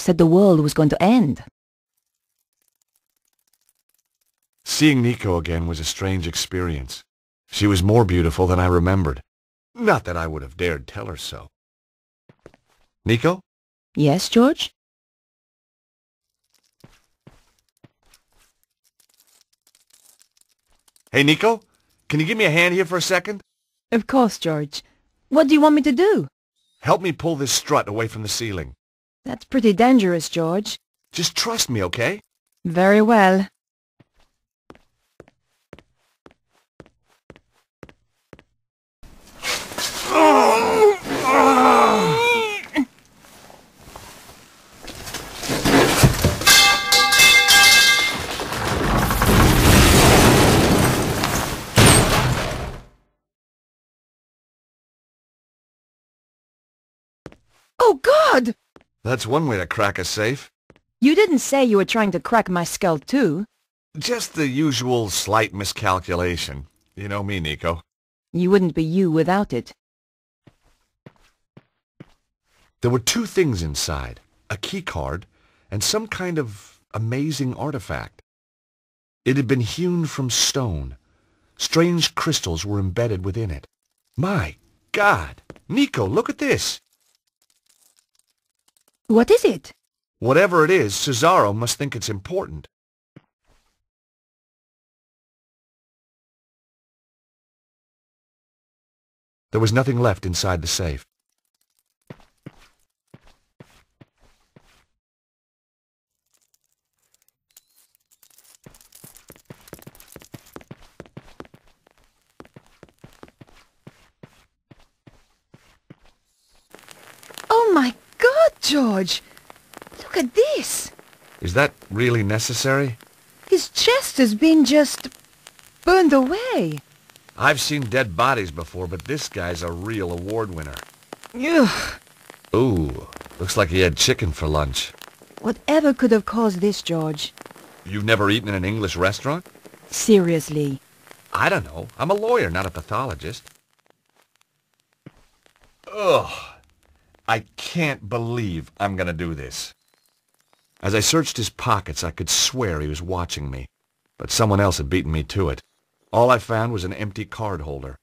said the world was going to end. Seeing Nico again was a strange experience. She was more beautiful than I remembered. Not that I would have dared tell her so. Nico? Yes, George? Hey, Nico? Can you give me a hand here for a second? Of course, George. What do you want me to do? Help me pull this strut away from the ceiling. That's pretty dangerous, George. Just trust me, okay? Very well. Oh, God! That's one way to crack a safe. You didn't say you were trying to crack my skull, too. Just the usual slight miscalculation. You know me, Nico. You wouldn't be you without it. There were two things inside, a key card and some kind of amazing artifact. It had been hewn from stone. Strange crystals were embedded within it. My God! Nico, look at this! What is it? Whatever it is, Cesaro must think it's important. There was nothing left inside the safe. Oh my God, George! Look at this! Is that really necessary? His chest has been just burned away. I've seen dead bodies before, but this guy's a real award winner. Ugh! Ooh, looks like he had chicken for lunch. Whatever could have caused this, George? You've never eaten in an English restaurant? Seriously. I don't know. I'm a lawyer, not a pathologist. Ugh. I can't believe I'm gonna do this. As I searched his pockets, I could swear he was watching me. But someone else had beaten me to it. All I found was an empty card holder.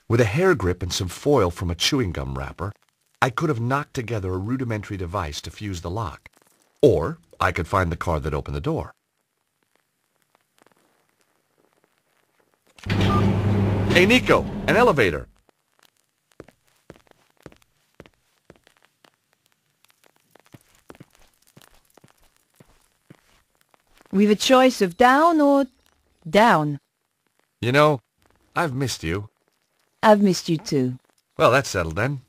With a hair grip and some foil from a chewing gum wrapper, I could have knocked together a rudimentary device to fuse the lock. Or I could find the card that opened the door. Hey, Nico, an elevator. We've a choice of down or down. You know, I've missed you. I've missed you too. Well, that's settled then.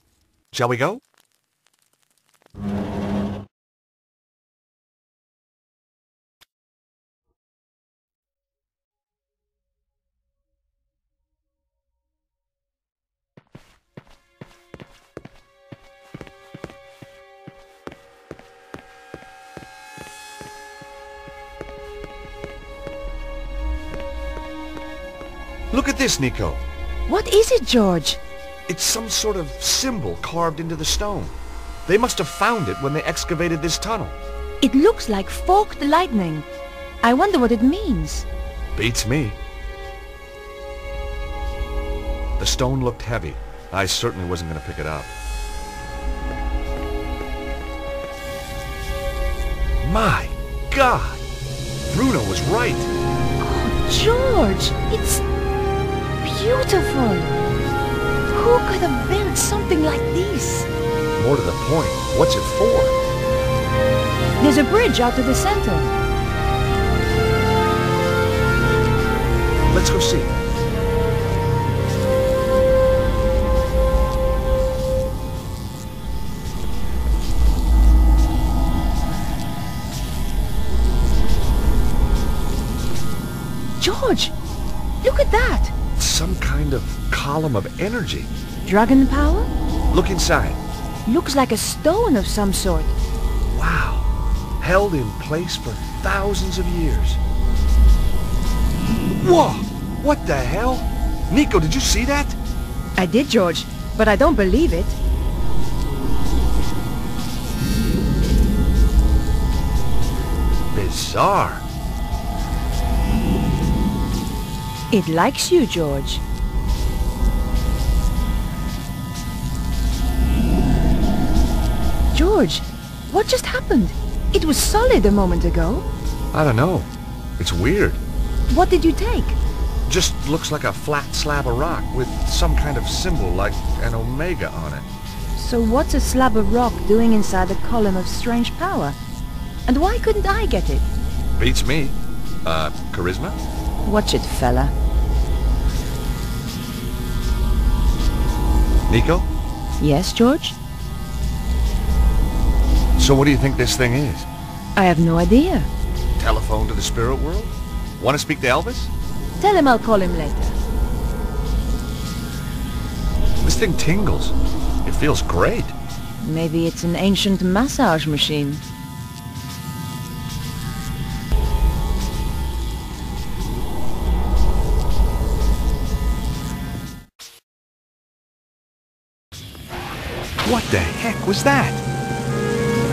Shall we go? Look at this, Nico. What is it, George? It's some sort of symbol carved into the stone. They must have found it when they excavated this tunnel. It looks like forked lightning. I wonder what it means. Beats me. The stone looked heavy. I certainly wasn't going to pick it up. My God! Bruno was right. Oh, George! It's beautiful! Who could have built something like this? More to the point, what's it for? There's a bridge out to the center. Let's go see. George, look at that! Some kind of column of energy. Dragon power? Look inside. Looks like a stone of some sort. Wow. Held in place for thousands of years. Whoa! What the hell? Nico, did you see that? I did, George, but I don't believe it. bizarre. It likes you, George. George, what just happened? It was solid a moment ago. I don't know. It's weird. What did you take? Just looks like a flat slab of rock with some kind of symbol like an omega on it. So what's a slab of rock doing inside a column of strange power? And why couldn't I get it? Beats me. Charisma? Watch it, fella. Nico? Yes, George? So what do you think this thing is? I have no idea. Telephone to the spirit world? Want to speak to Elvis? Tell him I'll call him later. This thing tingles. It feels great. Maybe it's an ancient massage machine. What the heck was that?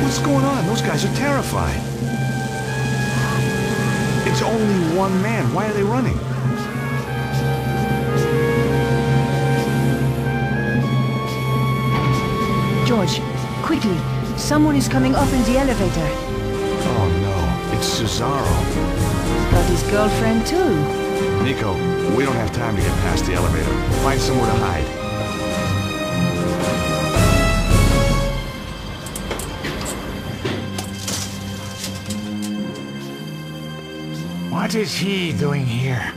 What's going on? Those guys are terrified. It's only one man. Why are they running? George, quickly. Someone is coming up in the elevator. Oh no, it's Cesaro. Got his girlfriend too. Nico, we don't have time to get past the elevator. Find somewhere to hide. What is he doing here?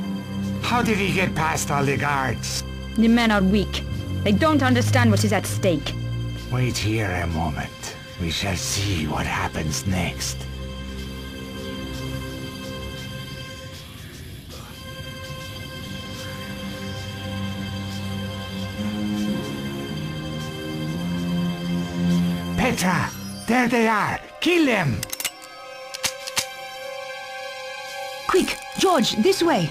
How did he get past all the guards? The men are weak. They don't understand what is at stake. Wait here a moment. We shall see what happens next. Petra! There they are! Kill them! Quick, George, this way.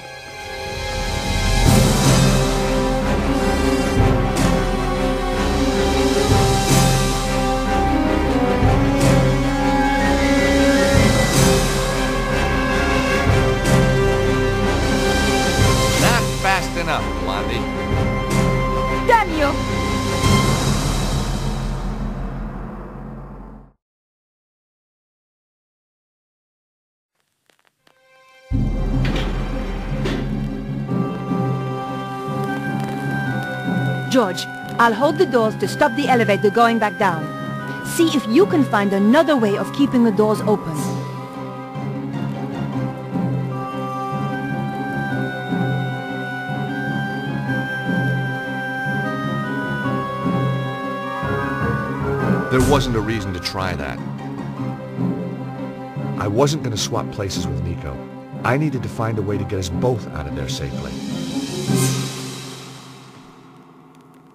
Not fast enough, Blondie. Damn you! George, I'll hold the doors to stop the elevator going back down. See if you can find another way of keeping the doors open. There wasn't a reason to try that. I wasn't going to swap places with Nico. I needed to find a way to get us both out of there safely.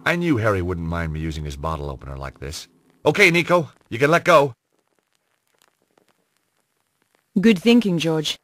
I knew Harry wouldn't mind me using his bottle opener like this. Okay, Nico, you can let go. Good thinking, George.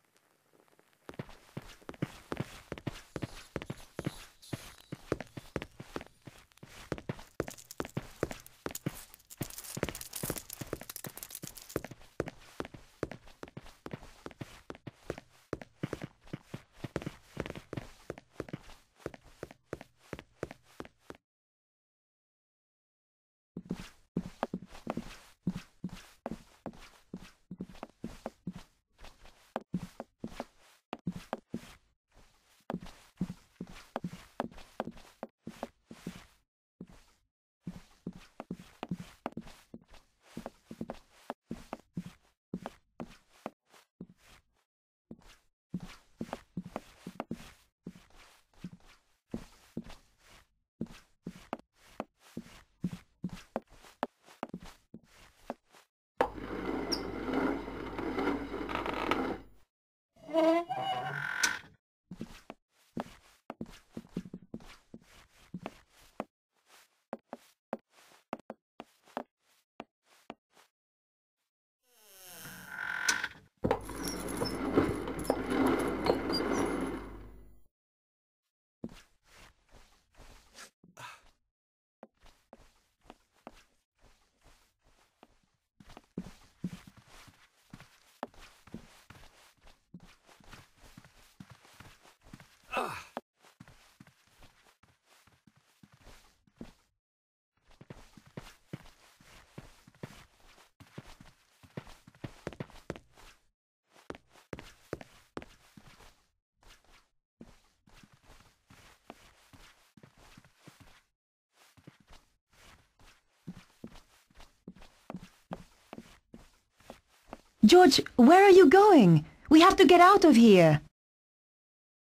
George, where are you going? We have to get out of here.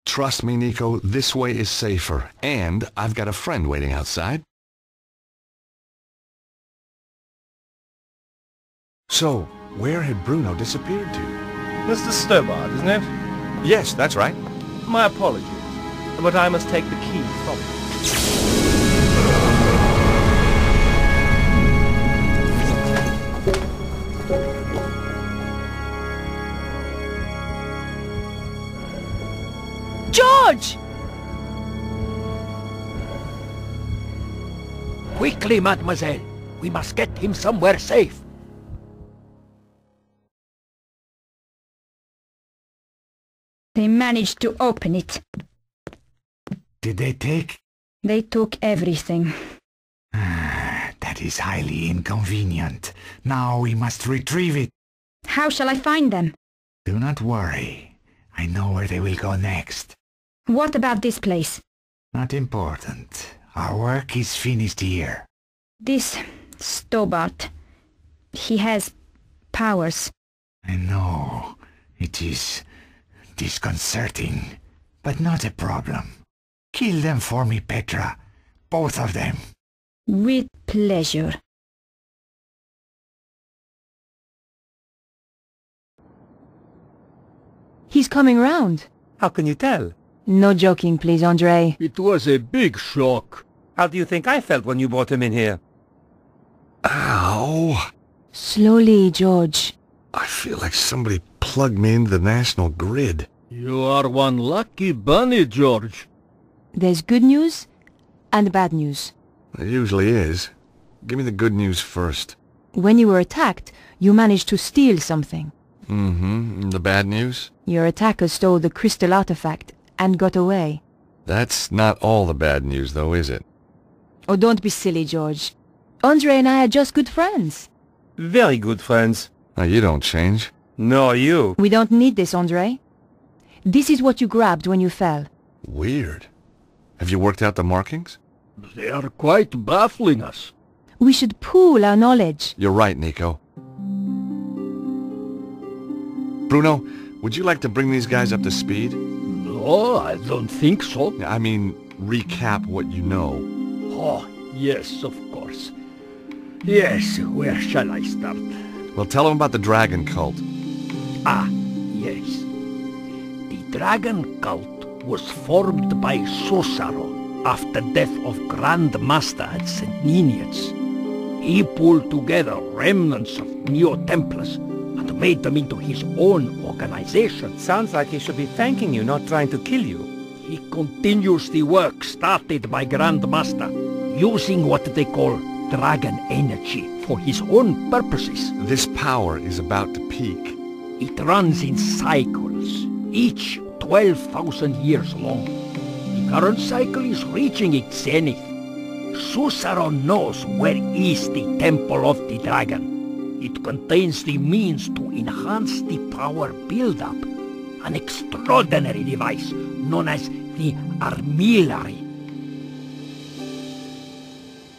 Trust me, Nico, this way is safer. And I've got a friend waiting outside. So, where had Bruno disappeared to? Mr. Stobart, isn't it? Yes, that's right. My apologies, but I must take the key from you. George! Quickly, mademoiselle. We must get him somewhere safe. They managed to open it. Did they take? They took everything. That is highly inconvenient. Now we must retrieve it. How shall I find them? Do not worry. I know where they will go next. What about this place? Not important. Our work is finished here. This Stobart, he has powers. I know. It is disconcerting, but not a problem. Kill them for me, Petra. Both of them. With pleasure. He's coming round. How can you tell? No joking, please, Andre. It was a big shock. How do you think I felt when you brought him in here? Ow! Slowly, George. I feel like somebody plugged me into the national grid. You are one lucky bunny, George. There's good news and bad news. It usually is. Give me the good news first. When you were attacked, you managed to steal something. Mm-hmm. The bad news? Your attacker stole the crystal artifact and got away. That's not all the bad news, though, is it? Oh, don't be silly, George. Andre and I are just good friends. Very good friends. Now, you don't change. Nor you. We don't need this, Andre. This is what you grabbed when you fell. Weird. Have you worked out the markings? They are quite baffling us. We should pool our knowledge. You're right, Nico. Bruno, would you like to bring these guys up to speed? No, I don't think so. I mean, recap what you know. Oh, yes, of course. Yes, where shall I start? Well, tell them about the dragon cult. Ah, yes. The dragon cult was formed by Solace after death of Grand Master at St. Ninians. He pulled together remnants of Neo-Templars and made them into his own organization. Sounds like he should be thanking you, not trying to kill you. He continues the work started by Grand Master, using what they call dragon energy for his own purposes. This power is about to peak. It runs in cycles, each 12,000 years long. The current cycle is reaching its zenith. Susaron knows where is the Temple of the Dragon. It contains the means to enhance the power build-up, an extraordinary device known as the armillary.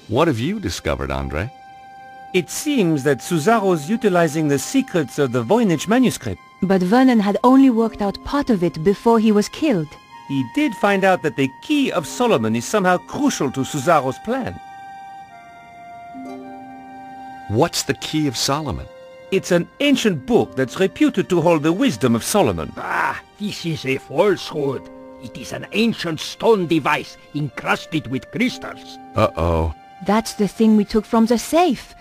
What have you discovered, Andre? It seems that Suzaro's utilizing the secrets of the Voynich manuscript. But Vernon had only worked out part of it before he was killed. He did find out that the Key of Solomon is somehow crucial to Suzaro's plan. What's the Key of Solomon? It's an ancient book that's reputed to hold the wisdom of Solomon. Ah, this is a falsehood. It is an ancient stone device encrusted with crystals. Uh-oh. That's the thing we took from the safe.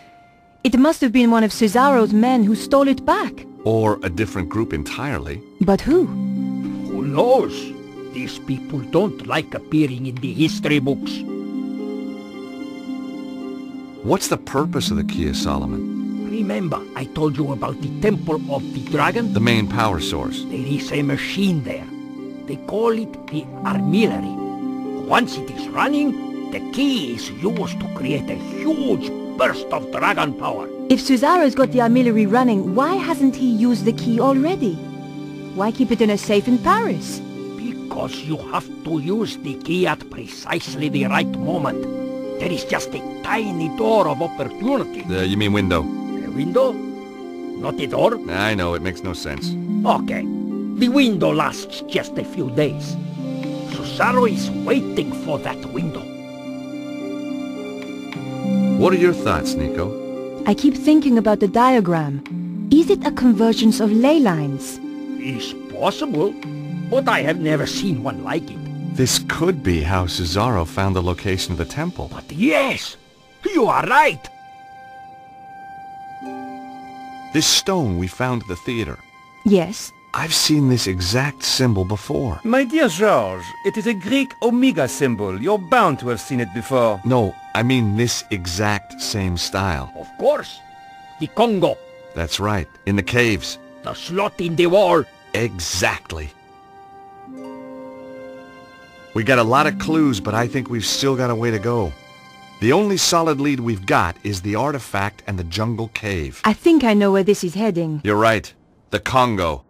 It must have been one of Cesaro's men who stole it back. Or a different group entirely. But who? Who knows? These people don't like appearing in the history books. What's the purpose of the Key of Solomon? Remember, I told you about the Temple of the Dragon? The main power source. There is a machine there. They call it the armillary. Once it is running, the key is used to create a huge burst of dragon power. If Cesaro's got the armillary running, why hasn't he used the key already? Why keep it in a safe in Paris? Because you have to use the key at precisely the right moment. There is just a tiny door of opportunity. You mean window? A window? Not the door? I know, it makes no sense. Okay. The window lasts just a few days. Susaro is waiting for that window. What are your thoughts, Nico? I keep thinking about the diagram. Is it a convergence of ley lines? It's possible, but I have never seen one like it. This could be how Susaro found the location of the temple. But yes, you are right. This stone we found at the theater. Yes. I've seen this exact symbol before. My dear George, it is a Greek omega symbol. You're bound to have seen it before. No, I mean this exact same style. Of course. The Congo. That's right, in the caves. The slot in the wall. Exactly. We got a lot of clues, but I think we've still got a way to go. The only solid lead we've got is the artifact and the jungle cave. I think I know where this is heading. You're right. The Congo.